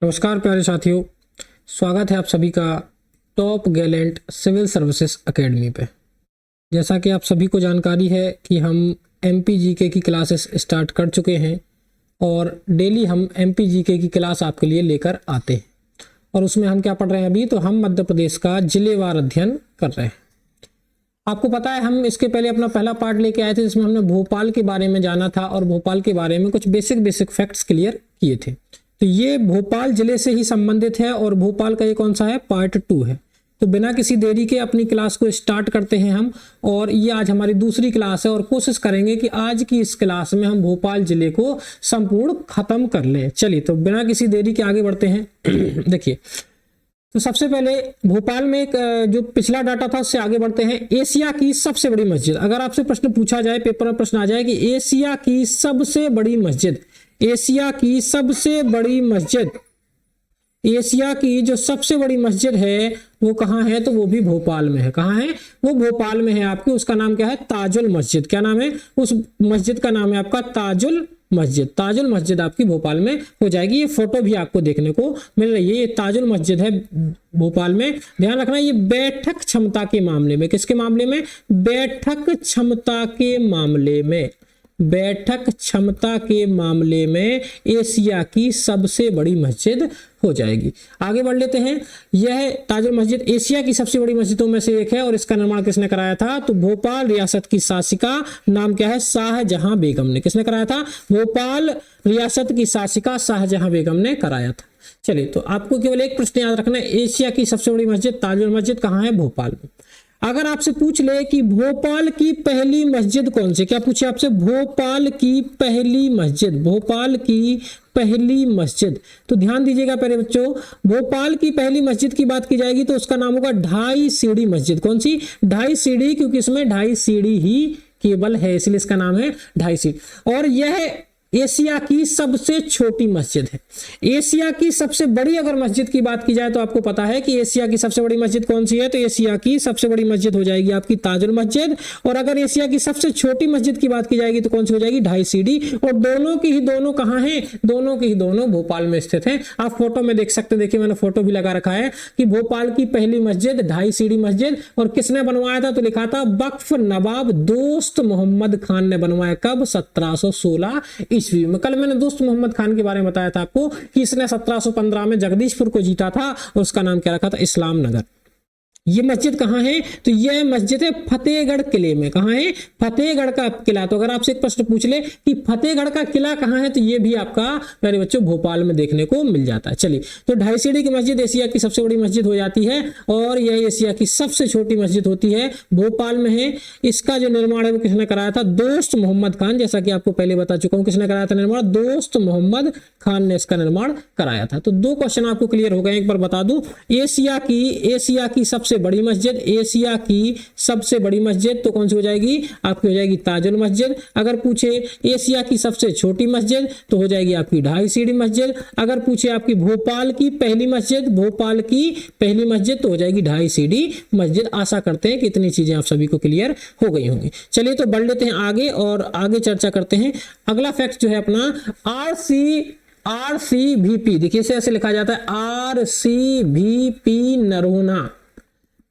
नमस्कार प्यारे साथियों, स्वागत है आप सभी का top gallant civil services academy पे। जैसा कि आप सभी को जानकारी है कि हम एमपीजीके की क्लासेस स्टार्ट कर चुके हैं और डेली हम एमपीजीके की क्लास आपके लिए लेकर आते हैं। और उसमें हम क्या पढ़ रहे हैं अभी, तो हम मध्य प्रदेश का जिलेवार अध्ययन कर रहे हैं। आपको पता है हम इसके पहले अपना पहला पार्ट लेके आए थे जिसमें हमने भोपाल के बारे में जाना था और भोपाल के बारे में कुछ बेसिक फैक्ट्स क्लियर किए थे। तो ये भोपाल जिले से ही संबंधित है और भोपाल का ये कौन सा है, पार्ट 2 है। तो बिना किसी देरी के अपनी क्लास को स्टार्ट करते हैं हम। और ये आज हमारी दूसरी क्लास है और कोशिश करेंगे कि आज की इस क्लास में हम भोपाल जिले को संपूर्ण खत्म कर लें। चलिए तो बिना किसी देरी के आगे बढ़ते हैं। देखिए, तो सबसे पहले भोपाल में एक जो पिछला डाटा था उससे आगे बढ़ते हैं। एशिया की सबसे बड़ी मस्जिद, अगर आपसे प्रश्न पूछा जाए, पेपर में प्रश्न आ जाए कि एशिया की सबसे बड़ी मस्जिद, एशिया की सबसे बड़ी मस्जिद, एशिया की जो सबसे बड़ी मस्जिद है वो कहाँ है, तो वो भी भोपाल में है। कहाँ है वो, भोपाल में है आपकी। उसका नाम क्या है, ताजुल मस्जिद। क्या नाम है उस मस्जिद का, नाम है आपका ताजुल मस्जिद। ताजुल मस्जिद आपकी भोपाल में हो जाएगी। ये फोटो भी आपको देखने को मिल रही है। ये ताजुल मस्जिद है भोपाल में। ध्यान रखना, ये बैठक क्षमता के मामले में, किसके मामले में, बैठक क्षमता के मामले में, बैठक क्षमता के मामले में एशिया की सबसे बड़ी मस्जिद हो जाएगी। आगे बढ़ लेते हैं। यह ताजुल मस्जिद एशिया की सबसे बड़ी मस्जिदों में से एक है और इसका निर्माण किसने कराया था, तो भोपाल रियासत की शासिका, नाम क्या है, शाहजहां बेगम ने। किसने कराया था, भोपाल रियासत की शासिका शाहजहां बेगम ने कराया था। चलिए, तो आपको केवल एक प्रश्न याद रखना है, एशिया की सबसे बड़ी मस्जिद ताजुल मस्जिद कहाँ है, भोपाल में। अगर आपसे पूछ ले कि भोपाल की पहली मस्जिद कौन सी, क्या पूछे आपसे, भोपाल की पहली मस्जिद, भोपाल की पहली मस्जिद, तो ध्यान दीजिएगा प्यारे बच्चों, भोपाल की पहली मस्जिद की बात की जाएगी तो उसका नाम होगा ढाई सीढ़ी मस्जिद। कौन सी, ढाई सीढ़ी, क्योंकि इसमें ढाई सीढ़ी ही केवल है, इसलिए इसका नाम है ढाई सीढ़ी। और यह एशिया की सबसे छोटी मस्जिद है। एशिया की सबसे बड़ी अगर मस्जिद की बात की जाए तो आपको पता है कि एशिया की सबसे बड़ी मस्जिद कौन सी है, तो एशिया की सबसे बड़ी मस्जिद हो जाएगी आपकी ताजुल मस्जिद। और अगर एशिया की सबसे छोटी मस्जिद की बात की जाएगी तो कौन सी हो जाएगी, ढाई सीढ़ी। और दोनों की ही दोनों कहाँ हैं, दोनों की ही दोनों भोपाल में स्थित हैं। आप फोटो में देख सकते हैं, देखिए मैंने फोटो भी लगा रखा है कि भोपाल की पहली मस्जिद ढाई सीढ़ी मस्जिद। और किसने बनवाया था, तो लिखा था वक्फ नवाब दोस्त मोहम्मद खान ने बनवाया। कब, 1716 ईस्वी में। कल मैंने दोस्त मोहम्मद खान के बारे में बताया था आपको कि इसने 1715 में जगदीशपुर को जीता था और उसका नाम क्या रखा था, इस्लाम नगर। ये मस्जिद कहाँ है, तो यह मस्जिद है फतेहगढ़ किले में। कहाँ है, फतेहगढ़ का किला। तो अगर आपसे एक प्रश्न पूछ ले कि फतेहगढ़ का किला कहाँ है, तो ये भी आपका मेरे बच्चों भोपाल में देखने को मिल जाता है। चलिए, तो ढाई सीढ़ी की मस्जिद एशिया की सबसे बड़ी मस्जिद हो जाती है और यह एशिया की सबसे छोटी मस्जिद होती है, भोपाल में है। इसका जो निर्माण है वो किसने कराया था, दोस्त मोहम्मद खान। जैसा कि आपको पहले बता चुका हूँ, किसने कराया था निर्माण, दोस्त मोहम्मद खान ने इसका निर्माण कराया था। तो दो क्वेश्चन आपको क्लियर हो गए। एक बार बता दूं, एशिया की सबसे बड़ी मस्जिद, एशिया की सबसे बड़ी मस्जिद तो कौन सी हो जाएगी, आपकी हो जाएगी ताजुल मस्जिद। अगर पूछे एशिया की सबसे छोटी मस्जिद तो हो जाएगी आपकी ढाई सीढ़ी मस्जिद। अगर पूछे आपकी भोपाल की पहली मस्जिद, भोपाल की पहली मस्जिद तो हो जाएगी ढाई सीढ़ी मस्जिद। आशा करते हैं कि इतनी चीजें आप सभी को क्लियर हो गई होंगी। चलिए तो बढ़ लेते हैं आगे और आगे चर्चा करते हैं। अगला फैक्ट जो है अपना RCVP, देखिए इसे ऐसे लिखा जाता है RCVP नरोना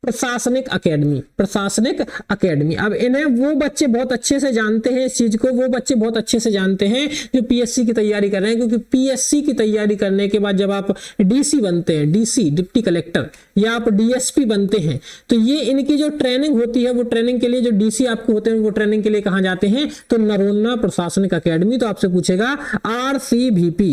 प्रशासनिक अकेडमी, प्रशासनिक अकेडमी। अब इन्हें वो बच्चे बहुत अच्छे से जानते हैं इस चीज को, वो बच्चे बहुत अच्छे से जानते हैं जो पीएससी की तैयारी कर रहे हैं। क्योंकि पीएससी की तैयारी करने के बाद जब आप डीसी बनते हैं, डीसी डिप्टी कलेक्टर, या आप डीएसपी बनते हैं, तो ये इनकी जो ट्रेनिंग होती है वो ट्रेनिंग के लिए जो डीसी आपको होते हैं वो ट्रेनिंग के लिए कहाँ जाते हैं, तो नरोन्ना प्रशासनिक अकेडमी। तो आपसे पूछेगा RCVP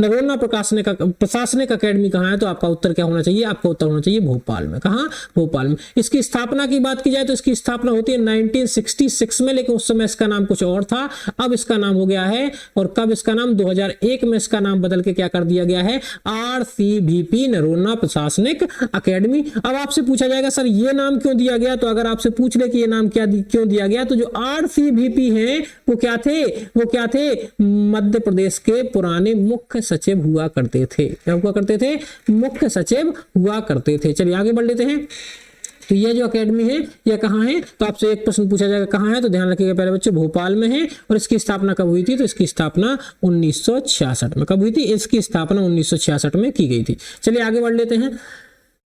नरोन्ना प्रशासनिक अकेडमी कहाँ है, तो आपका उत्तर क्या होना चाहिए, आपका उत्तर होना चाहिए भोपाल में। कहां, भोपाल में। इसकी स्थापना की बात की जाए तो इसकी स्थापना होती है 1966 में, लेकिन उस समय इसका नाम कुछ और था। अब इसका नाम हो गया है, और कब इसका नाम, 2001 में इसका नाम बदल के क्या कर दिया गया है, RCVP नरोन्ना प्रशासनिक अकेडमी। अब आपसे पूछा जाएगा सर ये नाम क्यों दिया गया, तो अगर आपसे पूछ ले कि ये नाम क्यों दिया गया, तो जो RCVP है वो क्या थे, मध्य प्रदेश के पुराने मुख्य सचिव हुआ करते थे। क्या हुआ करते थे, मुख्य सचिव हुआ करते थे। चलिए आगे बढ़ लेते हैं। तो ये जो अकेडमी है ये कहाँ है, तो आपसे एक प्रश्न पूछा जाएगा कहाँ है, तो ध्यान रखिएगा पहले बच्चों भोपाल में है। और इसकी स्थापना कब हुई थी, तो इसकी स्थापना 1966 में कब हुई थी, इसकी स्थापना 1966 में की गई थी। चलिए आगे बढ़ लेते हैं।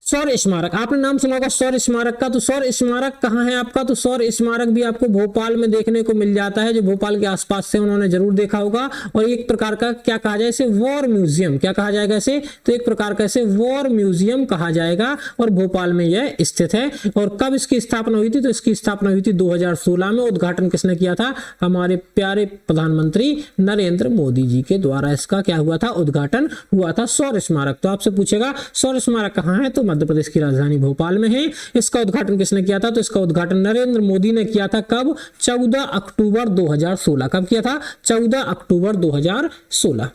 सौर स्मारक, आपने नाम सुना होगा सौर स्मारक का, तो सौर स्मारक कहाँ है आपका, तो सौर स्मारक भी आपको भोपाल में देखने को मिल जाता है। जो भोपाल के आसपास से उन्होंने जरूर देखा होगा। और एक प्रकार का क्या कहा जाए इसे, वॉर म्यूजियम, क्या कहा जाएगा इसे, तो एक प्रकार का इसे वॉर म्यूजियम कहा जाएगा और भोपाल में यह स्थित है। और कब इसकी स्थापना हुई थी, तो इसकी स्थापना हुई थी 2016 में। उद्घाटन किसने किया था, हमारे प्यारे प्रधानमंत्री नरेंद्र मोदी जी के द्वारा इसका क्या हुआ था, उद्घाटन हुआ था सौर स्मारक। तो आपसे पूछेगा सौर स्मारक कहाँ है, तो मध्य प्रदेश की राजधानी भोपाल में है। इसका उद्घाटन किसने किया था, तो इसका उद्घाटन नरेंद्र मोदी ने किया था। कब, 14 अक्टूबर 2016। कब किया था, 14 अक्टूबर 2016।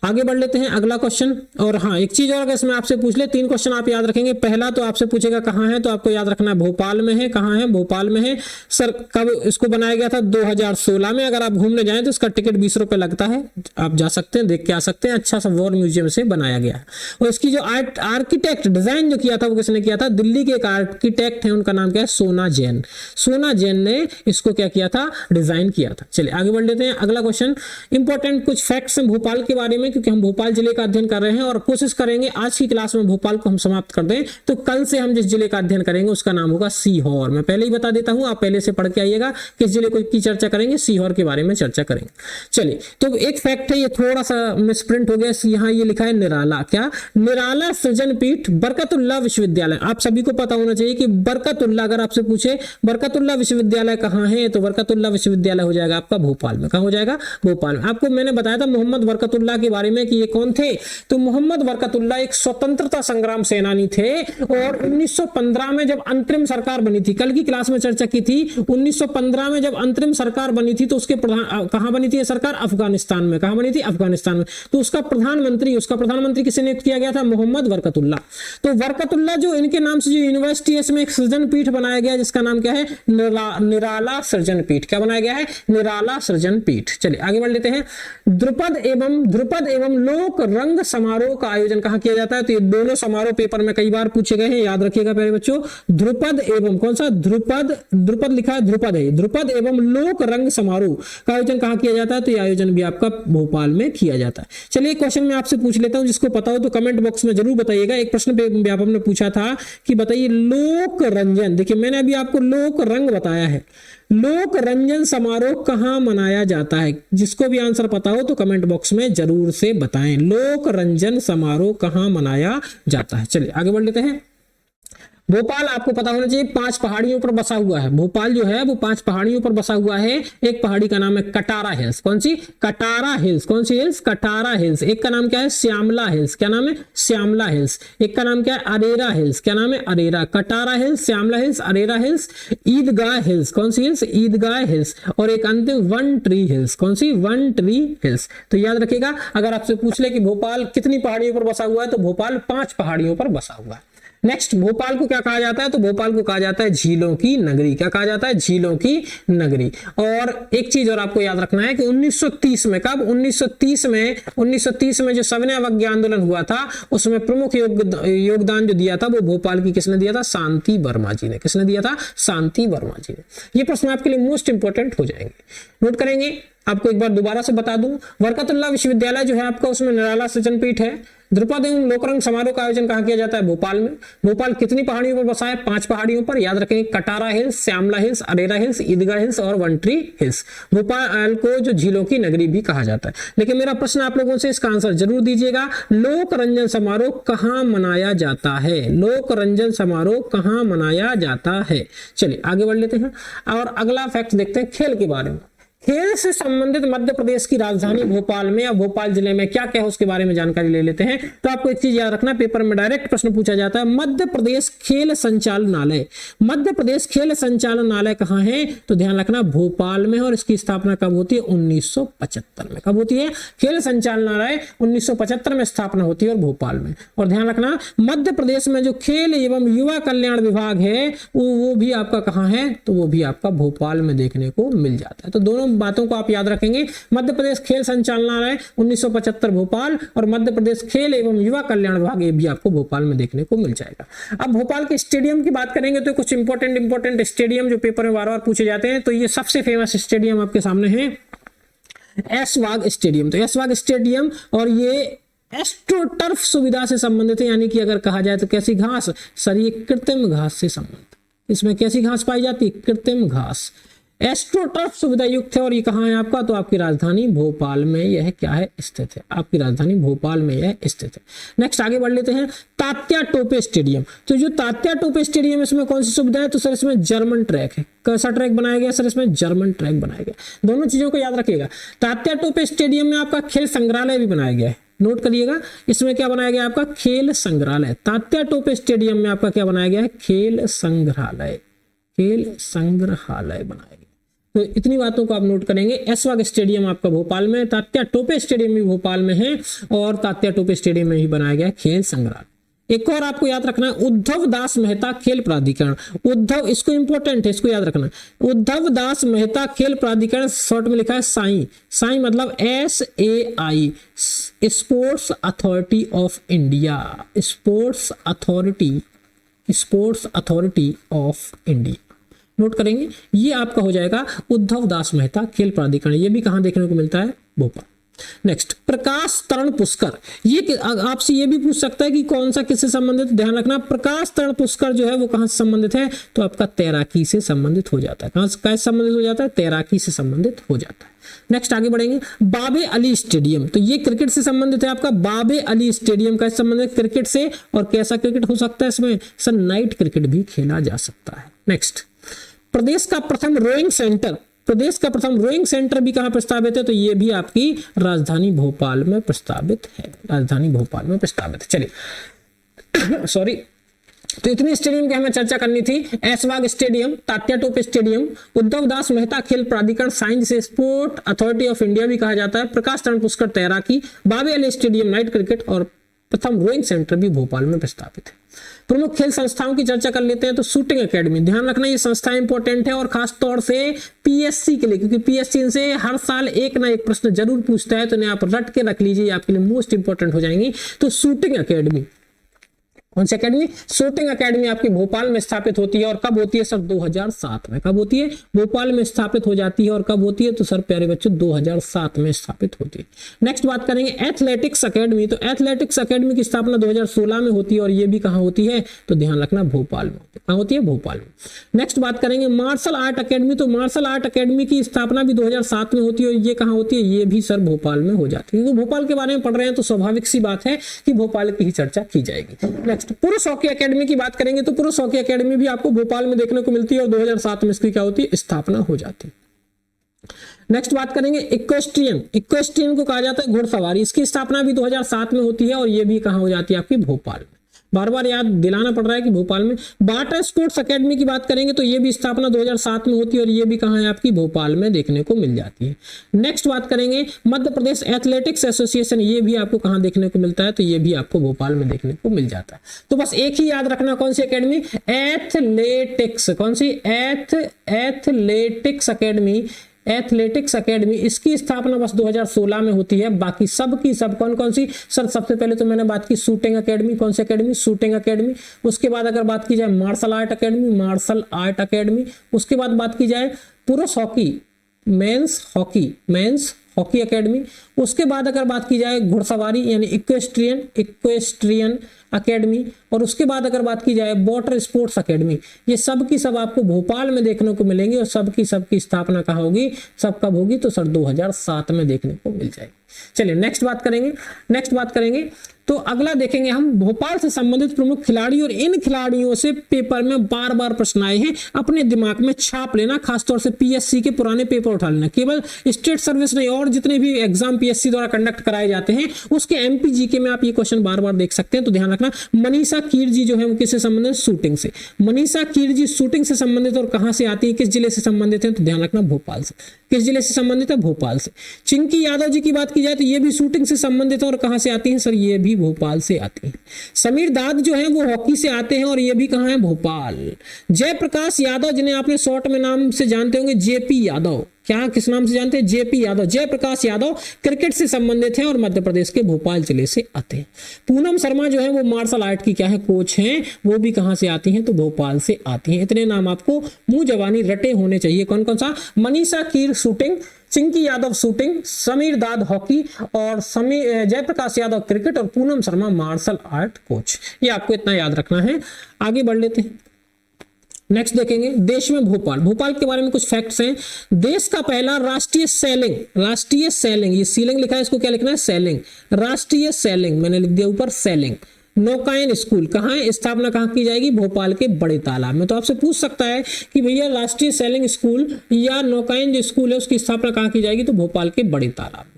आगे बढ़ लेते हैं अगला क्वेश्चन। और हाँ एक चीज और अगर इसमें आपसे पूछ ले, 3 क्वेश्चन आप याद रखेंगे। पहला तो आपसे पूछेगा कहाँ है, तो आपको याद रखना है भोपाल में है। कहाँ है, भोपाल में है। सर कब इसको बनाया गया था, 2016 में। अगर आप घूमने जाएं तो इसका टिकट 20 रुपए लगता है, आप जा सकते हैं, देख के आ सकते हैं। अच्छा सा वॉर म्यूजियम से बनाया गया है। और इसकी जो आर्किटेक्ट डिजाइन जो किया था वो किसने किया था, दिल्ली के एक आर्किटेक्ट है, उनका नाम क्या है, सोना जैन। सोना जैन ने इसको क्या किया था, डिजाइन किया था। चलिए आगे बढ़ लेते हैं अगला क्वेश्चन। इंपॉर्टेंट कुछ फैक्ट्स हैं भोपाल के बारे में, क्योंकि हम भोपाल जिले का अध्ययन कर रहे हैं और कोशिश करेंगे आज की क्लास में भोपाल को हम समाप्त कर दें। तो कल से हम जिस जिले का अध्ययन करेंगे उसका नाम होगा सीहोर। मैं पहले ही बता देता हूं, आप पहले से पढ़ के आइएगा किस जिले की चर्चा करेंगे, सीहोर के बारे में चर्चा करेंगे। चलिए तो एक फैक्ट है, ये थोड़ा सा मिसप्रिंट हो गया, यहाँ ये लिखा है निराला। क्या, निराला सृजन पीठ बरकतुल्लाह विश्वविद्यालय। आप सभी को पता होना चाहिए कि बरकतुल्लाह, अगर आपसे पूछे बरकतुल्लाह विश्वविद्यालय कहाँ है, तो बरकतुल्लाह विश्वविद्यालय हो जाएगा आपका भोपाल में। कहाँ हो जाएगा, भोपाल में। आपको मैंने बताया था मोहम्मद बरकतुल्लाह के बारे में कि ये कौन थे, तो मोहम्मद बरकतुल्लाह एक स्वतंत्रता संग्राम सेनानी थे। और 1915 में जब अंतरिम सरकार बनी थी, कल की क्लास में चर्चा की थी, 1915 में जब अंतरिम सरकार बनी थी तो उसके प्रधान कहां बनी थी ये सरकार, अफगानिस्तान में। कहां बनी थी, अफगानिस्तान में। तो उसका प्रधानमंत्री किसे नियुक्त किया गया था, मोहम्मद बरकतुल्लाह। तो बरकतुल्लाह जो इनके नाम से जो यूनिवर्सिटी है इसमें एक सृजन पीठ बनाया गया जिसका नाम क्या है, निराला सृजन पीठ। क्या बनाया गया है, निराला सृजन पीठ। चलिए आगे बढ़ लेते हैं। ध्रुपद एवं लोक रंग समारोह का आयोजन कहां किया जाता है, तो ये दोनों समारोह पेपर में कई बार पूछे गए हैं, याद रखिएगा पहले बच्चों। ध्रुपद एवं, कौन सा, ध्रुपद लिखा है, ध्रुपद है। ध्रुपद एवं लोक रंग समारोह का आयोजन कहां किया जाता है, तो ये आयोजन भी आपका भोपाल में किया जाता है। चलिए क्वेश्चन मैं आपसे पूछ लेता हूं, जिसको पता हो तो कमेंट बॉक्स में जरूर बताइएगा। एक प्रश्न व्यापम ने पूछा था कि बताइए लोक रंजन, देखिए मैंने अभी आपको लोक रंग बताया है, लोक रंजन समारोह कहां मनाया जाता है। जिसको भी आंसर पता हो तो कमेंट बॉक्स में जरूर से बताएं, लोक रंजन समारोह कहां मनाया जाता है। चलिए आगे बढ़ लेते हैं। भोपाल आपको पता होना चाहिए 5 पहाड़ियों पर बसा हुआ है। भोपाल जो है वो 5 पहाड़ियों पर बसा हुआ है। एक पहाड़ी का नाम है कटारा हिल्स। कौन सी, कटारा हिल्स। कौन सी हिल्स, कटारा हिल्स। एक का नाम क्या है, श्यामला हिल्स। क्या नाम है, श्यामला हिल्स। एक का नाम क्या है, अरेरा हिल्स। क्या नाम है, Arera. Katara hills, Shyamla hills, Arera hills, Idgah hills. कौन सी हिल्स, ईदगाह हिल्स। और एक अंतिम वन ट्री हिल्स। कौन सी, वन ट्री हिल्स। तो याद रखिएगा, अगर आपसे पूछ ले कि भोपाल कितनी पहाड़ियों पर बसा हुआ है, तो भोपाल 5 पहाड़ियों पर बसा हुआ है। नेक्स्ट, भोपाल को क्या कहा जाता है, तो भोपाल को कहा जाता है झीलों की नगरी। क्या कहा जाता है, झीलों की नगरी। और एक चीज और आपको याद रखना है कि 1930 में, कब, 1930 में जो सविनय अवज्ञा आंदोलन हुआ था उसमें प्रमुख योगदान जो दिया था वो भोपाल की किसने दिया था, शांति वर्मा जी ने। किसने दिया था, शांति वर्मा जी ने। ये प्रश्न आपके लिए मोस्ट इंपोर्टेंट हो जाएंगे, नोट करेंगे। आपको एक बार दोबारा से बता दूं, बरकतुल्लाह विश्वविद्यालय जो है आपका उसमें निराला सृजन पीठ है। ध्रुपद एवं लोकरंग समारोह का आयोजन कहां किया जाता है, भोपाल में। भोपाल कितनी पहाड़ियों पर बसा है, 5 पहाड़ियों पर। याद रखेंगे, Katara hills, Shyamla hills, Arera hills, Idgah hills और वन ट्री हिल्स। भोपाल को जो झीलों की नगरी भी कहा जाता है। लेकिन मेरा प्रश्न आप लोगों से, इसका आंसर जरूर दीजिएगा, लोक रंजन समारोह कहां मनाया जाता है, लोक रंजन समारोह कहां मनाया जाता है। चलिए आगे बढ़ लेते हैं और अगला फैक्ट देखते हैं खेल के बारे में। खेल से संबंधित मध्य प्रदेश की राजधानी भोपाल में या भोपाल जिले में क्या क्या है उसके बारे में जानकारी ले लेते हैं। तो आपको एक चीज याद रखना, पेपर में डायरेक्ट प्रश्न पूछा जाता है, मध्य प्रदेश खेल संचालनालय। मध्य प्रदेश खेल संचालनालय कहाँ है, तो ध्यान रखना भोपाल में। और इसकी स्थापना कब होती है, 1975 में। कब होती है, खेल संचालनालय 1975 में स्थापना होती है और भोपाल में। और ध्यान रखना, मध्य प्रदेश में जो खेल एवं युवा कल्याण विभाग है वो भी आपका कहाँ है, तो वो भी आपका भोपाल में देखने को मिल जाता है। तो दोनों दोनों बातों को आप याद रखेंगे। मध्य प्रदेश खेल संचालनालय 1975 भोपाल और मध्य प्रदेश खेल एवं युवा कल्याण विभाग, ये भी आपको भोपाल में देखने को मिल जाएगा। अब भोपाल के स्टेडियम की बात करेंगे तो कुछ इंपॉर्टेंट स्टेडियम जो पेपर में बार बार पूछे जाते हैं, तो ये सबसे फेमस स्टेडियम आपके सामने है ऐशबाग स्टेडियम। तो ऐशबाग स्टेडियम, और ये एस्ट्रोटर्फ सुविधा से संबंधित है, यानी कि अगर कहा जाए तो कैसी घास, सर ये कृत्रिम घास से संबंधित। इसमें कैसी घास पाई जाती है, कृत्रिम घास। एस्ट्रोटर्फ सुविधा युक्त है और ये कहाँ है आपका, तो आपकी राजधानी भोपाल में यह क्या है, स्थित है। आपकी राजधानी भोपाल में यह स्थित है। नेक्स्ट आगे बढ़ लेते हैं, तात्या टोपे स्टेडियम। तो जो तात्या टोपे स्टेडियम, इसमें कौन सी सुविधा है, तो सर इसमें जर्मन ट्रैक है। कैसा ट्रैक बनाया गया, सर इसमें जर्मन ट्रैक बनाया गया। दोनों चीजों को याद रखिएगा। तात्या टोपे स्टेडियम में आपका खेल संग्रहालय भी बनाया गया है, नोट करिएगा। इसमें क्या बनाया गया आपका, खेल संग्रहालय। तात्या टोपे स्टेडियम में आपका क्या बनाया गया है, खेल संग्रहालय। खेल संग्रहालय बनाया गया। तो इतनी बातों को आप नोट करेंगे। ऐशबाग स्टेडियम आपका भोपाल में, तात्या टोपे स्टेडियम भी भोपाल में है और तात्या टोपे स्टेडियम में ही बनाया गया खेल संग्रहालय। एक और आपको याद रखना है, उद्धव दास मेहता खेल प्राधिकरण। उद्धव, इसको इंपॉर्टेंट है, इसको याद रखना। उद्धव दास मेहता खेल प्राधिकरण, शॉर्ट में लिखा है साई। साई मतलब SAI, sports authority of India. Sports authority of India, note करेंगे। ये आपका हो जाएगा उद्धव दास मेहता खेल प्राधिकरण। ये भी कहां देखने को मिलता है, भोपाल। नेक्स्ट, प्रकाश तरण पुष्कर। ये आपसे ये भी पूछ सकता है कि कौन सा किससे संबंधित, ध्यान रखना। प्रकाश तरण पुष्कर जो है वो कहां से संबंधित है, तो आपका तैराकी से संबंधित हो जाता है। कहां से संबंधित हो जाता है, तैराकी से संबंधित हो जाता है। नेक्स्ट आगे बढ़ेंगे, बाबे अली स्टेडियम। तो ये क्रिकेट से संबंधित है आपका। बाबे अली स्टेडियम का संबंधित क्रिकेट से, और कैसा क्रिकेट हो सकता है इसमें, सर नाइट क्रिकेट भी खेला जा सकता है। नेक्स्ट, प्रदेश का प्रथम रोइंग सेंटर। प्रदेश का प्रथम रोइंग सेंटर भी कहां प्रस्तावित है, तो ये भी आपकी राजधानी भोपाल में प्रस्तावित है। राजधानी भोपाल में प्रस्तावित है। चलिए सॉरी, तो इतनी स्टेडियम की हमें चर्चा करनी थी। ऐशबाग स्टेडियम, तात्या टोपे स्टेडियम, उद्धव दास मेहता खेल प्राधिकरण साइंस से स्पोर्ट अथॉरिटी ऑफ इंडिया भी कहा जाता है, प्रकाश तरण पुष्कर तैराकी, बाबे अली स्टेडियम नाइट क्रिकेट, और प्रथम रोइंग सेंटर भी भोपाल में प्रस्तावित है। प्रमुख खेल संस्थाओं की चर्चा कर लेते हैं। तो शूटिंग एकेडमी, ध्यान रखना ये संस्था इंपॉर्टेंट है और खास तौर से पीएससी के लिए, क्योंकि पीएससी इनसे हर साल एक ना एक प्रश्न जरूर पूछता है, तो इन्हें आप रट के रख लीजिए, आपके लिए मोस्ट इंपॉर्टेंट हो जाएंगी। तो शूटिंग एकेडमी, कौन सी एकेडमी, शूटिंग एकेडमी आपकी भोपाल में स्थापित होती है और कब होती है सर, 2007 में। कब होती है, भोपाल में स्थापित हो जाती है और कब होती है, तो सर प्यारे बच्चों 2007 में स्थापित होती है। नेक्स्ट बात करेंगे एथलेटिक्स एकेडमी। तो एथलेटिक्स एकेडमी की स्थापना 2016 में होती है और ये भी कहां होती है, तो ध्यान रखना भोपाल में। कहां होती है, भोपाल में। नेक्स्ट बात करेंगे मार्शल आर्ट एकेडमी। तो मार्शल आर्ट एकेडमी की स्थापना भी 2007 में होती है और ये कहां होती है, ये भी सर भोपाल में हो जाती है। क्योंकि भोपाल के बारे में पढ़ रहे हैं तो स्वाभाविक सी बात है कि भोपाल की ही चर्चा की जाएगी। नेक्स्ट, पुरुष हॉकी एकेडमी की बात करेंगे तो पुरुष हॉकी एकेडमी भी आपको भोपाल में देखने को मिलती है और 2007 में इसकी क्या होती है, स्थापना हो जाती है। नेक्स्ट बात करेंगे इक्वेस्ट्रियन। इक्वेस्ट्रियन को कहा जाता है घुड़सवारी। इसकी स्थापना भी 2007 में होती है और ये भी कहां हो जाती है, आपकी भोपाल में। बार बार याद दिलाना पड़ रहा है कि भोपाल में। वाटर स्पोर्ट्स एकेडमी की बात करेंगे तो ये भी स्थापना 2007 में होती है और ये भी कहां है, आपकी भोपाल में देखने को मिल जाती है। नेक्स्ट बात करेंगे मध्य प्रदेश एथलेटिक्स एसोसिएशन। ये भी आपको कहां देखने को मिलता है, तो ये भी आपको भोपाल में देखने को मिल जाता है। तो बस एक ही याद रखना, कौन सी एकेडमी, एथलेटिक्स। कौन सी, एथलेटिक्स एकेडमी। एथलेटिक्स एकेडमी, इसकी स्थापना बस 2016 में होती है। बाकी सब की सब कौन कौन सी, सर सबसे पहले तो मैंने बात की शूटिंग एकेडमी। कौन सी एकेडमी, शूटिंग एकेडमी। उसके बाद अगर बात की जाए martial art academy, martial art academy. उसके बाद बात की जाए पुरुष हॉकी, मेंस हॉकी एकेडमी। उसके बाद अगर बात की जाए घुड़सवारी यानी इक्वेस्ट्रियन एकेडमी। और उसके बाद अगर बात की जाए वाटर स्पोर्ट्स एकेडमी। ये सब की सब आपको भोपाल में देखने को मिलेंगे और सब की स्थापना कहाँ होगी, सब कब होगी, तो सर 2007 में देखने को मिल जाएगी। चलिए नेक्स्ट बात करेंगे तो अगला देखेंगे हम भोपाल से संबंधित प्रमुख खिलाड़ी। और इन खिलाड़ियों से पेपर में बार बार प्रश्न आए हैं, अपने दिमाग में छाप लेना, खासतौर से पीएससी के पुराने पेपर उठा लेना। केवल स्टेट सर्विस नहीं, और जितने भी एग्जाम पीएससी द्वारा कंडक्ट कराए जाते हैं उसके एमपीजीके में आप ये क्वेश्चन बार बार देख सकते हैं। तो ध्यान रखना, मनीषा कीर जी जो है वो किससे संबंधित, शूटिंग से। मनीषा कीर जी शूटिंग से संबंधित और कहां से आती है, किस जिले से संबंधित है, तो ध्यान रखना भोपाल से। किस जिले से संबंधित है, भोपाल से। चिंकी यादव जी की बात की जाए तो ये भी शूटिंग से संबंधित है और कहां से आती है, सर ये भी भोपाल से आती है। समीर दाद जो है वो हॉकी से आते हैं और ये भी कहां है, भोपाल। जयप्रकाश यादव जिन्हें आपने शॉर्ट में नाम से जानते होंगे जेपी यादव, क्या किस नाम से जानते हैं? जेपी यादव, जयप्रकाश यादव क्रिकेट से संबंधित हैं और मध्य प्रदेश के भोपाल जिले से आते हैं। पूनम शर्मा जो है वो मार्शल आर्ट की क्या है? कोच हैं, वो भी कहां से आती हैं? तो भोपाल से आती हैं। इतने नाम आपको मुंह जबानी रटे होने चाहिए। कौन कौन सा? Manisha Keer shooting, Chinki Yadav shooting, Sameer Dad hockey और जयप्रकाश यादव क्रिकेट और Poonam Sharma martial art coach. ये आपको इतना याद रखना है। आगे बढ़ लेते हैं, नेक्स्ट देखेंगे देश में भोपाल। भोपाल के बारे में कुछ फैक्ट्स हैं। देश का पहला राष्ट्रीय सेलिंग, ये सीलिंग लिखा है, इसको क्या लिखना है? सेलिंग, राष्ट्रीय सेलिंग, मैंने लिख दिया ऊपर सेलिंग। नौकायन स्कूल कहाँ है? स्थापना कहाँ की जाएगी? भोपाल के बड़े तालाब में। तो आपसे पूछ सकता है कि भैया राष्ट्रीय सेलिंग स्कूल या नौकायन जो स्कूल है उसकी स्थापना कहाँ की जाएगी? तो भोपाल के बड़े तालाब में।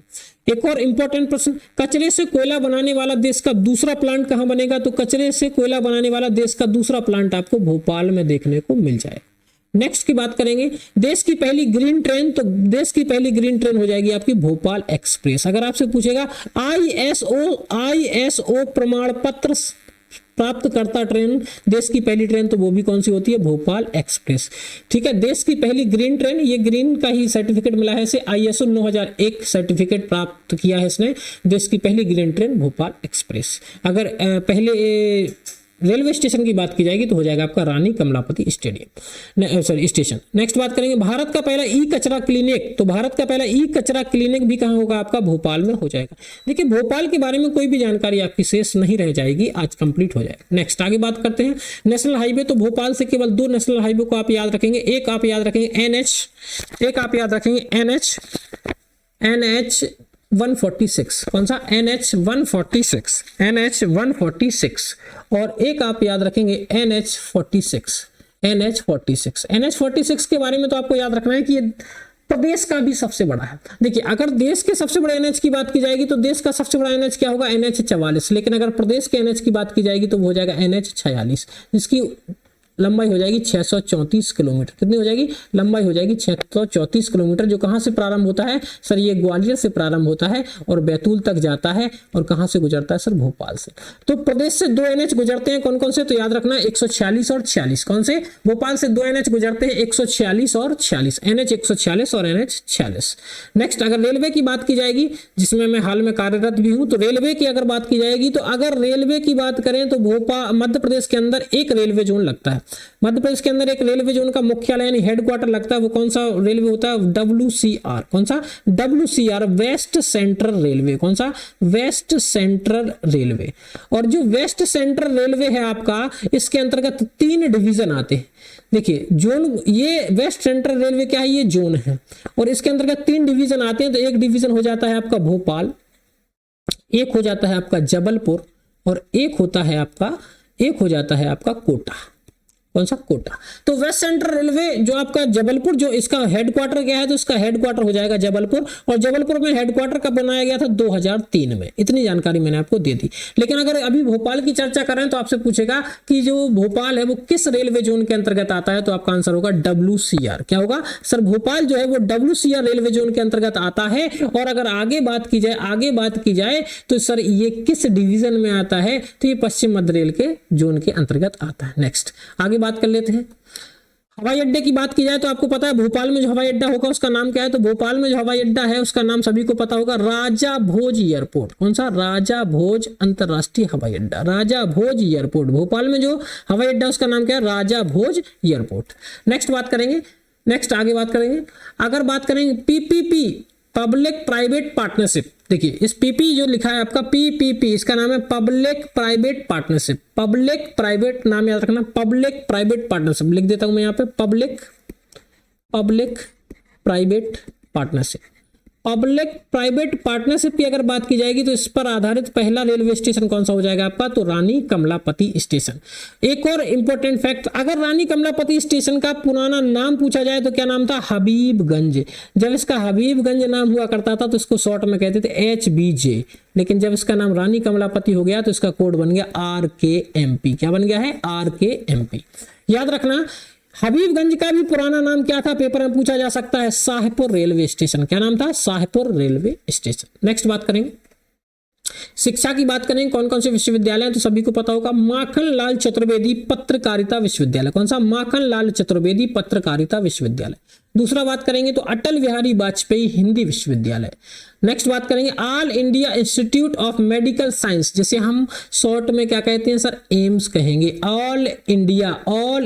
एक और इंपॉर्टेंट प्रश्न, कचरे से कोयला बनाने वाला देश का दूसरा प्लांट कहां बनेगा? तो कचरे से कोयला बनाने वाला देश का दूसरा प्लांट आपको भोपाल में देखने को मिल जाएगा। नेक्स्ट की बात करेंगे, देश की पहली ग्रीन ट्रेन, तो देश की पहली ग्रीन ट्रेन हो जाएगी आपकी भोपाल एक्सप्रेस। अगर आपसे पूछेगा आईएसओ प्रमाण पत्र प्राप्त करता ट्रेन, देश की पहली ट्रेन, तो वो भी कौन सी होती है? भोपाल एक्सप्रेस। ठीक है, देश की पहली ग्रीन ट्रेन, ये ग्रीन का ही सर्टिफिकेट मिला है इसे, आईएसओ 9001 सर्टिफिकेट प्राप्त किया है इसने। देश की पहली ग्रीन ट्रेन भोपाल एक्सप्रेस। अगर पहले रेलवे स्टेशन की बात की जाएगी तो हो जाएगा आपका रानी कमलापति स्टेशन। नेक्स्ट बात करेंगे भारत का पहला ई कचरा क्लिनिक, तो भारत का पहला ई कचरा क्लिनिक भी कहां होगा? आपका भोपाल में हो जाएगा। देखिए भोपाल के बारे में कोई भी जानकारी आपकी शेष नहीं रह जाएगी, आज कंप्लीट हो जाएगा। नेक्स्ट आगे बात करते हैं नेशनल हाईवे। तो भोपाल से केवल 2 नेशनल हाईवे को आप याद रखेंगे। एक आप याद रखेंगे NH 146, कौन सा? NH 146 और एक आप याद रखेंगे NH 46 के बारे में तो आपको याद रखना है कि ये प्रदेश का भी सबसे बड़ा है। देखिए अगर देश के सबसे बड़े NH की बात की जाएगी तो देश का सबसे बड़ा NH क्या होगा? NH 44, लेकिन अगर प्रदेश के NH की बात की जाएगी तो वो हो जाएगा NH 46, जिसकी लंबाई हो जाएगी 634 किलोमीटर। कितनी हो जाएगी? लंबाई हो जाएगी 634 किलोमीटर, जो कहां से प्रारंभ होता है? सर ये ग्वालियर से प्रारंभ होता है और बैतूल तक जाता है। और कहां से गुजरता है? सर भोपाल से। तो प्रदेश से 2 NH गुजरते हैं, कौन कौन से? तो याद रखना 146 और 46। कौन से? भोपाल से 2 NH गुजरते हैं, 146 और 46, NH 146 और NH 46। नेक्स्ट अगर रेलवे की बात की जाएगी, जिसमें मैं हाल में कार्यरत भी हूं, तो रेलवे की अगर बात की जाएगी तो अगर रेलवे की बात करें तो भोपाल मध्य प्रदेश के अंदर एक रेलवे जोन लगता है। मध्य प्रदेश के अंदर एक रेलवे जोन का मुख्यालय यानी हेडक्वार्टर लगता है, वो कौन सा रेलवे होता है? WCR। कौन सा? WCR, west central railway. कौन सा? West central railway. और जो वेस्ट सेंट्रल रेलवे है आपका, इसके अंतर्गत 3 डिवीजन आते हैं। देखिए जोन, ये वेस्ट सेंट्रल रेलवे क्या है? ये जोन है और इसके अंतर्गत 3 डिवीजन आते हैं। तो एक डिवीजन हो जाता है आपका भोपाल, एक हो जाता है आपका जबलपुर और एक हो जाता है आपका कोटा। कौन सा? कोटा। तो वेस्ट सेंट्रल रेलवे जो आपका जबलपुर, जो इसका हेडक्वार्टर क्या है? तो इसका हेडक्वार्टर हो जाएगा जबलपुर। और जबलपुर में हेडक्वार्टर कब बनाया गया था? 2003 में। इतनी जानकारी मैंने आपको दे दी। लेकिन अगर अभी भोपाल की चर्चा करें तो आपसे पूछेगा कि जो भोपाल है वो किस रेलवे जोन के अंतर्गत आता है? तो आपका आंसर होगा WCR। क्या होगा? सर भोपाल जो है वो WCR रेलवे जोन के अंतर्गत आता है। और अगर आगे बात की जाए तो सर ये किस डिवीजन में आता है? तो ये पश्चिम मध्य रेल के जोन के अंतर्गत आता है। नेक्स्ट आगे बात कर लेते हैं। हवाई अड्डे की बात की जाए तो आपको पता है भोपाल में जो हवाई अड्डा होगा उसका नाम क्या है? तो भोपाल में जो हवाई अड्डा है उसका नाम सभी को पता होगा, राजा भोज एयरपोर्ट। कौन सा? राजा भोज अंतरराष्ट्रीय हवाई अड्डा, राजा भोज एयरपोर्ट। भोपाल में जो हवाई अड्डा उसका नाम क्या है? राजा भोज एयरपोर्ट। नेक्स्ट आगे बात करेंगे। अगर बात करेंगे PPP, पब्लिक प्राइवेट पार्टनरशिप। देखिए इस पीपी जो लिखा है आपका PPP, इसका नाम है public private partnership. Public private नाम याद रखना, पब्लिक प्राइवेट पार्टनरशिप लिख देता हूं मैं यहाँ पे, public private partnership. Public private partnership की अगर बात की जाएगी तो इस पर आधारित पहला रेलवे स्टेशन कौन सा हो जाएगा आपका? तो रानी कमलापति स्टेशन। एक और इंपॉर्टेंट फैक्ट, अगर रानी कमलापति स्टेशन का पुराना नाम पूछा जाए तो क्या नाम था? हबीबगंज। जब इसका हबीबगंज नाम हुआ करता था तो इसको शॉर्ट में कहते थे HBJ, लेकिन जब इसका नाम रानी कमलापति हो गया तो इसका कोड बन गया RKMP। क्या बन गया है? RKMP। याद रखना हबीबगंज का भी पुराना नाम क्या था? पेपर में पूछा जा सकता है, शाहपुर रेलवे स्टेशन। क्या नाम था? Shahpur railway station. नेक्स्ट बात करेंगे शिक्षा की बात करेंगे। कौन कौन से विश्वविद्यालय हैं? तो सभी को पता होगा, माखनलाल चतुर्वेदी पत्रकारिता विश्वविद्यालय। कौन सा? माखनलाल चतुर्वेदी पत्रकारिता विश्वविद्यालय। दूसरा बात करेंगे तो अटल बिहारी वाजपेयी हिंदी विश्वविद्यालय। नेक्स्ट बात करेंगे all India institute of medical science, जैसे हम शॉर्ट में क्या कहते हैं सर, एम्स कहेंगे। All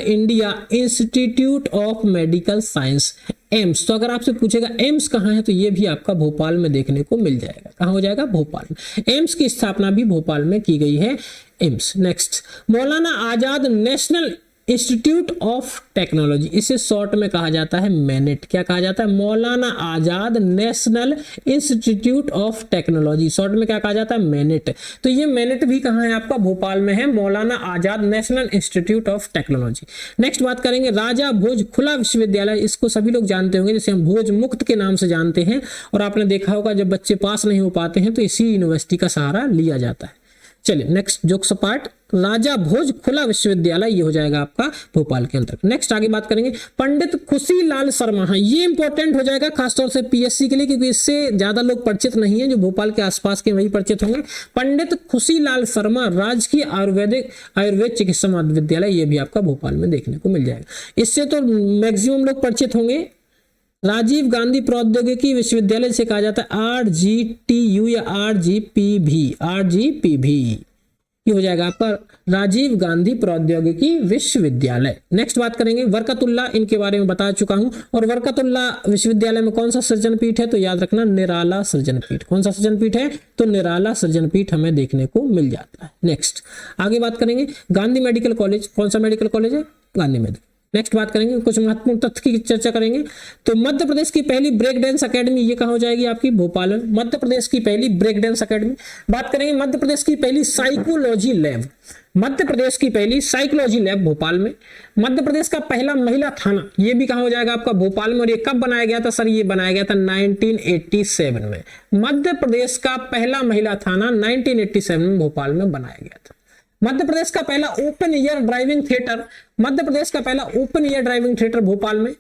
India institute of medical science, AIIMS. तो अगर आपसे पूछेगा एम्स कहाँ है, तो ये भी आपका भोपाल में देखने को मिल जाएगा। कहाँ हो जाएगा, भोपाल में। एम्स की स्थापना भी भोपाल में की गई है, AIIMS. Next, Maulana Azad national institute of technology, इसे शॉर्ट में कहा जाता है मैनेट। क्या कहा जाता है, Maulana Azad national institute of technology, short में क्या कहा जाता है, मैनेट। तो ये मैनेट भी कहाँ है आपका, भोपाल में है, Maulana Azad national institute of technology. Next बात करेंगे राजा भोज खुला विश्वविद्यालय, इसको सभी लोग जानते होंगे, जैसे हम भोज मुक्त के नाम से जानते हैं। और आपने देखा होगा जब बच्चे पास नहीं हो पाते हैं तो इसी यूनिवर्सिटी का सहारा लिया जाता है। चलिए नेक्स्ट, जोक सपाट, राजा भोज खुला विश्वविद्यालय, ये हो जाएगा आपका भोपाल के अंतर्गत। नेक्स्ट आगे बात करेंगे पंडित खुशीलाल शर्मा। हाँ, ये इंपॉर्टेंट हो जाएगा खासतौर से पीएससी के लिए, क्योंकि इससे ज्यादा लोग परिचित नहीं है, जो भोपाल के आसपास के वही परिचित होंगे। पंडित खुशीलाल शर्मा राजकीय आयुर्वेद चिकित्सा महाविद्यालय, ये भी आपका भोपाल में देखने को मिल जाएगा। इससे तो मैक्सिमम लोग परिचित होंगे। राजीव गांधी प्रौद्योगिकी विश्वविद्यालय से कहा जाता है RGTU या RGPV, ये हो जाएगा आपका राजीव गांधी प्रौद्योगिकी विश्वविद्यालय। नेक्स्ट बात करेंगे वर्कतुल्ला, इनके बारे में बता चुका हूं। और वर्कतुल्ला विश्वविद्यालय में कौन सा सृजन पीठ है, तो याद रखना निराला सृजन पीठ। कौन सा सृजन पीठ है, तो निराला सृजन पीठ हमें देखने को मिल जाता है। नेक्स्ट आगे बात करेंगे गांधी मेडिकल कॉलेज, कौन सा मेडिकल कॉलेज है, गांधी मेडिकल। नेक्स्ट बात करेंगे कुछ महत्वपूर्ण तथ्य की चर्चा करेंगे। तो मध्य प्रदेश की पहली ब्रेक डांस अकेडमी, ये कहाँ हो जाएगी आपकी, भोपाल में। मध्य प्रदेश की पहली ब्रेक डांस अकेडमी। बात करेंगे मध्य प्रदेश की पहली साइकोलॉजी लैब, मध्य प्रदेश की पहली साइकोलॉजी लैब भोपाल में। मध्य प्रदेश का पहला महिला थाना, ये भी कहाँ हो जाएगा आपका, भोपाल में। और ये कब बनाया गया था सर, ये बनाया गया था 1987 में। मध्य प्रदेश का पहला महिला थाना 1987 में भोपाल में बनाया गया था। मध्य प्रदेश का पहला open air driving theatre, Madhya Pradesh का पहला open air driving theatre Bhopal में।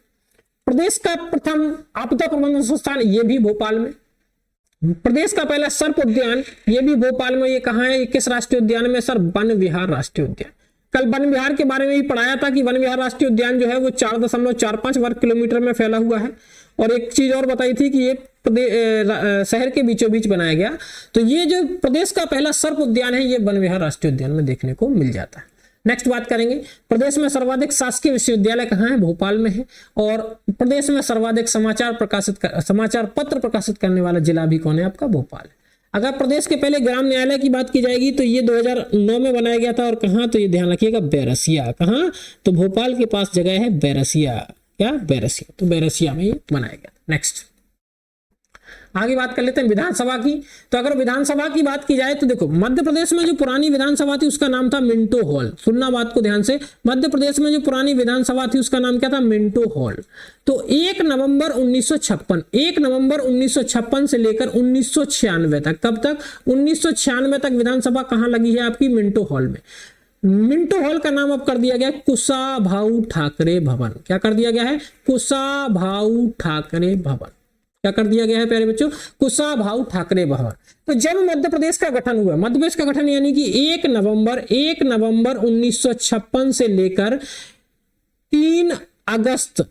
प्रदेश का प्रथम आपदा प्रबंधन संस्थान, ये भी भोपाल में। प्रदेश का पहला सर्प उद्यान, ये भी भोपाल में। ये कहाँ है, किस राष्ट्रीय उद्यान में सर, वन विहार राष्ट्रीय उद्यान। कल वन विहार के बारे में भी पढ़ाया था कि वन विहार राष्ट्रीय उद्यान जो है वो 4.45 वर्ग किलोमीटर में फैला हुआ है। और एक चीज और बताई थी कि ये शहर के बीचों बीच बनाया गया। तो ये जो प्रदेश का पहला सर्प उद्यान है, ये वन विहार राष्ट्रीय उद्यान में देखने को मिल जाता है। नेक्स्ट बात करेंगे प्रदेश में सर्वाधिक शासकीय विश्वविद्यालय कहाँ है, भोपाल में है। और प्रदेश में सर्वाधिक समाचार पत्र प्रकाशित करने वाला जिला भी कौन है आपका, भोपाल है। अगर प्रदेश के पहले ग्राम न्यायालय की बात की जाएगी तो ये 2009 में बनाया गया था। और कहाँ, तो ये ध्यान रखिएगा बैरसिया। कहाँ, तो भोपाल के पास जगह है बैरसिया। क्या, बैरसिया। तो बैरसिया में ये बनाया गया। नेक्स्ट आगे बात कर लेते हैं विधानसभा की। तो अगर विधानसभा की बात की जाए तो देखो, मध्य प्रदेश में जो पुरानी विधानसभा थी उसका नाम था मिंटो हॉल। सुनना बात को ध्यान से, मध्य प्रदेश में जो पुरानी विधानसभा थी उसका नाम क्या था, मिंटो हॉल। तो 1 नवंबर 1956 से लेकर 1996 तक, कब तक, 1996 तक विधानसभा कहाँ लगी है आपकी, मिंटो हॉल में। मिंटो हॉल का नाम अब कर दिया गया कुशाभाऊ ठाकरे भवन। क्या कर दिया गया है, कुशाभाऊ ठाकरे भवन। क्या कर दिया गया है प्यारे बच्चों, कुशाभाऊ ठाकरे भवन। तो जब मध्य प्रदेश का गठन हुआ, मध्य प्रदेश का गठन यानी कि 1 नवंबर 1956 से लेकर 3 अगस्त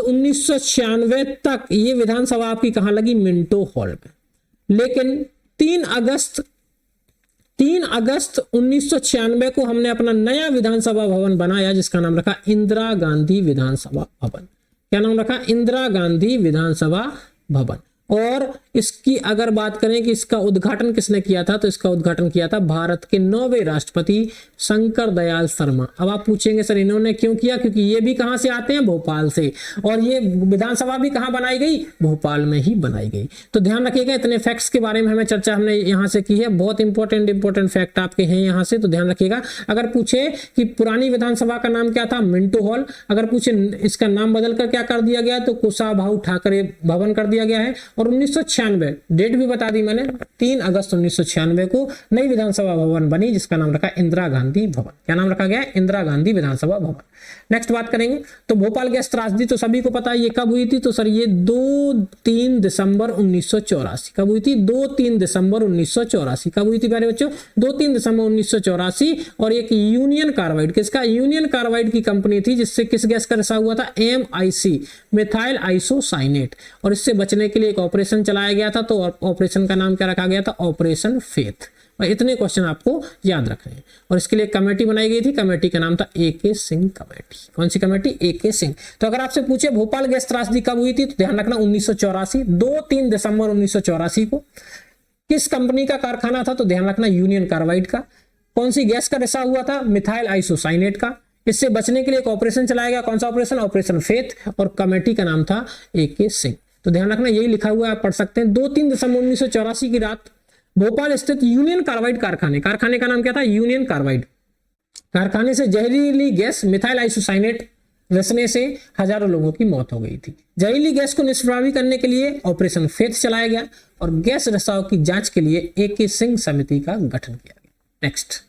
1996 तक ये विधानसभा आपकी कहां लगी, मिंटो हॉल में। लेकिन 3 अगस्त 1996 को हमने अपना नया विधानसभा भवन बनाया, जिसका नाम रखा इंदिरा गांधी विधानसभा भवन। क्या नाम रखा, इंदिरा गांधी विधानसभा भवन। और इसकी अगर बात करें कि इसका उद्घाटन किसने किया था, तो इसका उद्घाटन किया था भारत के 9वें राष्ट्रपति शंकर दयाल शर्मा। अब आप पूछेंगे सर इन्होंने क्यों किया, क्योंकि ये भी कहां से आते हैं, भोपाल से। और ये विधानसभा भी कहां बनाई गई, भोपाल में ही बनाई गई। तो ध्यान रखिएगा, इतने फैक्ट्स के बारे में हमें चर्चा हमने यहाँ से की है। बहुत इंपॉर्टेंट फैक्ट आपके हैं यहाँ से, तो ध्यान रखिएगा। अगर पूछे कि पुरानी विधानसभा का नाम क्या था, मिंटो हॉल। अगर पूछे इसका नाम बदल कर क्या कर दिया गया, तो कुशाभाऊ ठाकरे भवन कर दिया गया है। और 1996 डेट भी बता दी मैंने, 3 अगस्त 1996 को नई विधानसभा भवन बनी, जिसका नाम रखा इंदिरा गांधी भवन। क्या नाम रखा गया, इंदिरा गांधी विधानसभा भवन। नेक्स्ट बात करेंगे तो भोपाल गैस त्रासदी तो सभी को पता है ये कब हुई थी, तो सर ये 2-3 दिसंबर 1984। कब हुई थी? 2-3 दिसंबर 1984। कब हुई थी प्यारे बच्चों? 2-3 दिसंबर 1984। और एक यूनियन कार्बाइड, किसका? यूनियन कार्बाइड की कंपनी थी, जिससे किस गैस का रिसाव हुआ था? MIC, methyl isocyanate. और इससे बचने के लिए एक ऑपरेशन चलाया गया था, तो ऑपरेशन का नाम क्या रखा गया था? Operation faith. और इतने क्वेश्चन आपको याद रखने हैं। और इसके लिए कमेटी बनाई गई थी, कमेटी का नाम था AK सिंह कमेटी। कौन सी कमेटी? AK सिंह। तो अगर आपसे पूछे भोपाल गैस त्रासदी कब हुई थी, तो ध्यान रखना 1984, 2-3 दिसंबर 1984 को। किस कंपनी का कारखाना था? तो ध्यान रखना यूनियन कार्बाइड का। कौन सी गैस का रिसाव हुआ था? मिथाइल आइसोसाइनेट का। इससे बचने के लिए एक ऑपरेशन चलाया गया, कौन सा ऑपरेशन? Operation faith. और कमेटी का नाम था AK सिंह। तो ध्यान रखना यही लिखा हुआ है, आप पढ़ सकते हैं। 2-3 दिसंबर 1984 की रात भोपाल स्थित यूनियन कार्बाइड कारखाने का नाम क्या था? यूनियन कार्बाइड कारखाने से जहरीली गैस मिथाइल आइसोसाइनेट रिसने से हजारों लोगों की मौत हो गई थी। जहरीली गैस को निष्प्रभावी करने के लिए ऑपरेशन फेथ चलाया गया और गैस रिसाव की जांच के लिए AK सिंह समिति का गठन किया गया। नेक्स्ट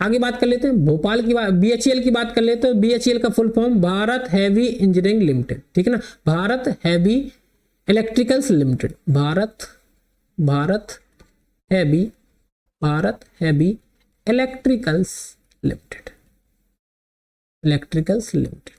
आगे बात कर लेते हैं भोपाल की बात, BHEL की बात कर लेते हैं। BHEL का full form Bharat heavy engineering limited, ठीक है ना? Bharat heavy electricals limited, Bharat heavy electricals limited.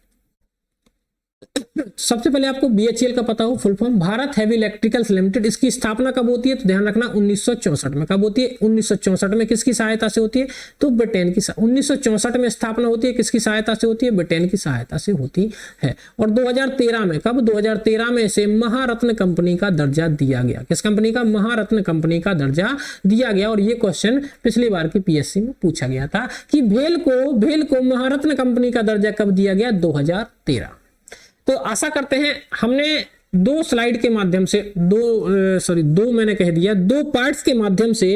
सबसे पहले आपको BHEL का पता हो, full form Bharat heavy electricals limited. इसकी स्थापना कब होती है? तो ध्यान रखना 1964 में। कब होती है? 1964 में। किसकी सहायता से होती है? तो ब्रिटेन की। 1964 में स्थापना होती है, किसकी सहायता से होती है? ब्रिटेन की सहायता से होती है। और 2013 में, कब? 2013 में इसे महारत्न कंपनी का दर्जा दिया गया। किस कंपनी का? महारत्न कंपनी का दर्जा दिया गया। और ये क्वेश्चन पिछली बार की PSC में पूछा गया था कि भेल को महारत्न कंपनी का दर्जा कब दिया गया? 2013। तो आशा करते हैं हमने दो स्लाइड के माध्यम से दो पार्ट्स के माध्यम से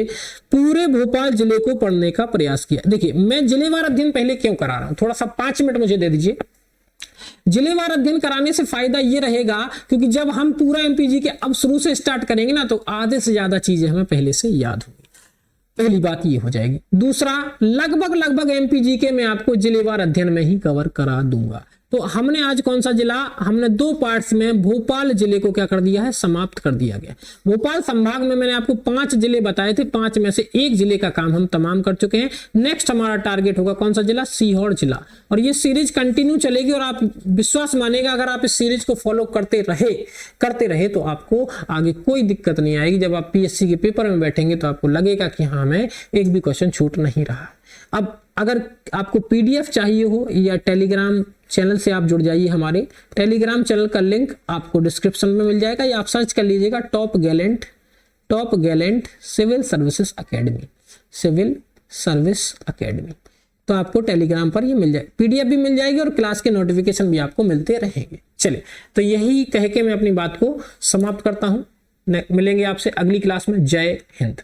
पूरे भोपाल जिले को पढ़ने का प्रयास किया। देखिए मैं जिलेवार अध्ययन पहले क्यों करा रहा हूं, थोड़ा सा 5 मिनट मुझे दे दीजिए। जिलेवार अध्ययन कराने से फायदा ये रहेगा क्योंकि जब हम पूरा MPG के अब शुरू से स्टार्ट करेंगे ना, तो आधे से ज्यादा चीजें हमें पहले से याद होंगी। पहली बात ये हो जाएगी। दूसरा, लगभग MPG के मैं आपको जिलेवार अध्ययन में ही कवर करा दूंगा। तो हमने आज कौन सा जिला, हमने 2 पार्ट्स में भोपाल जिले को क्या कर दिया है? समाप्त कर दिया गया। भोपाल संभाग में मैंने आपको 5 जिले बताए थे, 5 में से 1 जिले का काम हम तमाम कर चुके हैं। नेक्स्ट हमारा टारगेट होगा कौन सा जिला? सीहोर जिला। और ये सीरीज कंटिन्यू चलेगी और आप विश्वास मानेगा अगर आप इस सीरीज को फॉलो करते रहे तो आपको आगे कोई दिक्कत नहीं आएगी। जब आप PSC के पेपर में बैठेंगे तो आपको लगेगा कि हाँ, हमें एक भी क्वेश्चन छूट नहीं रहा। अब अगर आपको PDF चाहिए हो या टेलीग्राम चैनल से आप जुड़ जाइए। हमारे टेलीग्राम चैनल का लिंक आपको डिस्क्रिप्शन में मिल जाएगा या आप सर्च कर लीजिएगा top gallant civil services academy. तो आपको टेलीग्राम पर ये मिल जाए, PDF भी मिल जाएगी और क्लास के नोटिफिकेशन भी आपको मिलते रहेंगे। चलिए, तो यही कह के मैं अपनी बात को समाप्त करता हूं। मिलेंगे आपसे अगली क्लास में। जय हिंद।